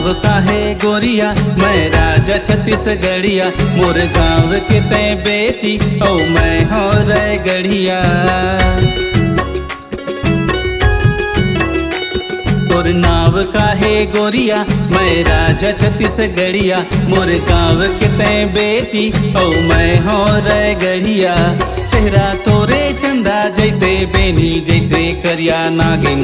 नाव काहे गोरिया मैं राजा छत्तीसगढ़िया, मोर गाँव के तय बेटी औ मैं हो रे गढ़िया। तोर नाव काहे गोरिया मैं राजा छत्तीसगढ़िया, मोर गाँव के तय बेटी औ मैं हो रे गढ़िया। चेहरा तोरे चंदा जैसे बेनी जैसे करिया नागिन,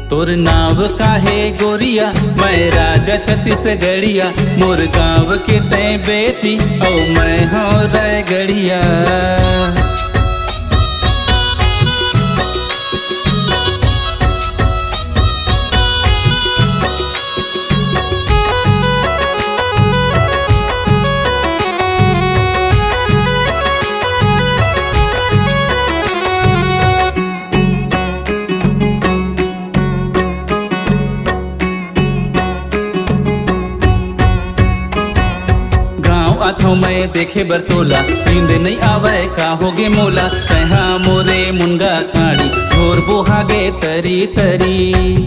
तोर नाव काहे गोरिया मैं राजा छत्तीसगढ़िया, मोर गाँव के तय बेटी औ मैं हो रे गढ़िया। आथो मैं देखे बर तोला, नींद नहीं आवे का होगे मोला। कहा मोरे मुनगा काड़ी घोर बोहागे तरी तरी।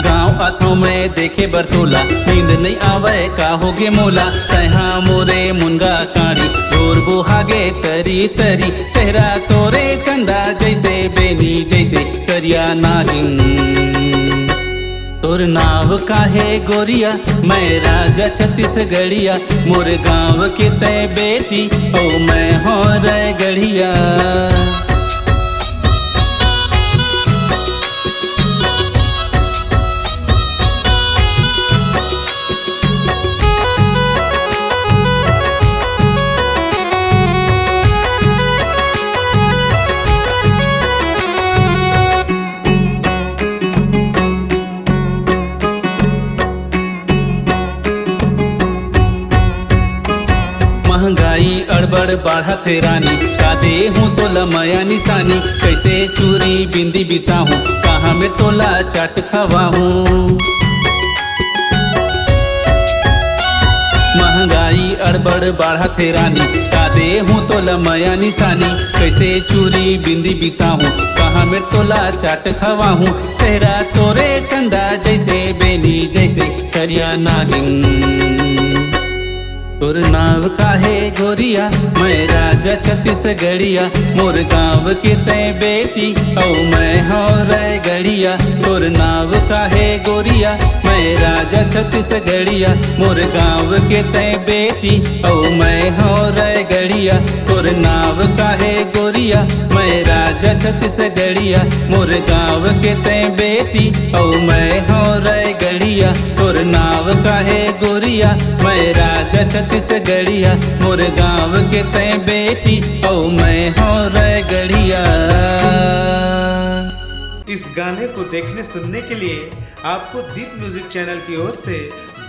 गाँव आथो मैं देखे बर तोला, नींद नहीं आवे का होगे मोला। कहा मोरे मुनगा काड़ी घोर बोहागे तरी तरी। चेहरा तोरे चंदा जैसे बेनी जैसे करिया नागिन, तोर नाव काहे गोरिया मैं राजा छत्तीसगढ़िया, मोर गाँव के तय बेटी औ मैं हो रे गढ़िया। महंगाई अड़बड़ बढ़त है रानी, का दे हूँ तो लमया निशानी। कैसे चूरी बिंदी बिसाहूँ, कहाँ में तोला चाट खवाहूँ। महंगाई अड़बड़ बढ़त है रानी, का दे हूँ तो लमया निशानी। कैसे चूरी बिंदी बिसाहूँ, कहाँ में तोला चाट खवाहूँ। चेहरा तोरे चंदा जैसे बेनी जैसे करिया नागिन, तोर नाव काहे गोरिया मैं राजा छत्तीसगढ़िया, मोर गाँव के तय बेटी औ मैं हो रे गढ़िया। तोर नाव काहे गोरिया मैं राजा छत्तीसगढ़िया, मोर गाँव के तय बेटी औ मैं हो रे गढ़िया। तोर नाव काहे गोरिया मैं राजा छत्तीसगढ़िया, मोर गाँव के तय बेटी औ मैं हो रे गढ़िया। तोर नाव काहे गोरिया मैं राजा छत्तीसगढ़िया, मोर गाँव के तय बेटी औ मैं हो रे गढ़िया। इस गाने को देखने सुनने के लिए आपको दीप म्यूजिक चैनल की ओर से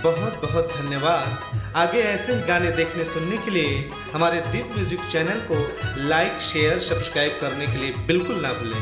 बहुत बहुत धन्यवाद। आगे ऐसे ही गाने देखने सुनने के लिए हमारे दीप म्यूजिक चैनल को लाइक शेयर सब्सक्राइब करने के लिए बिल्कुल ना भूलें।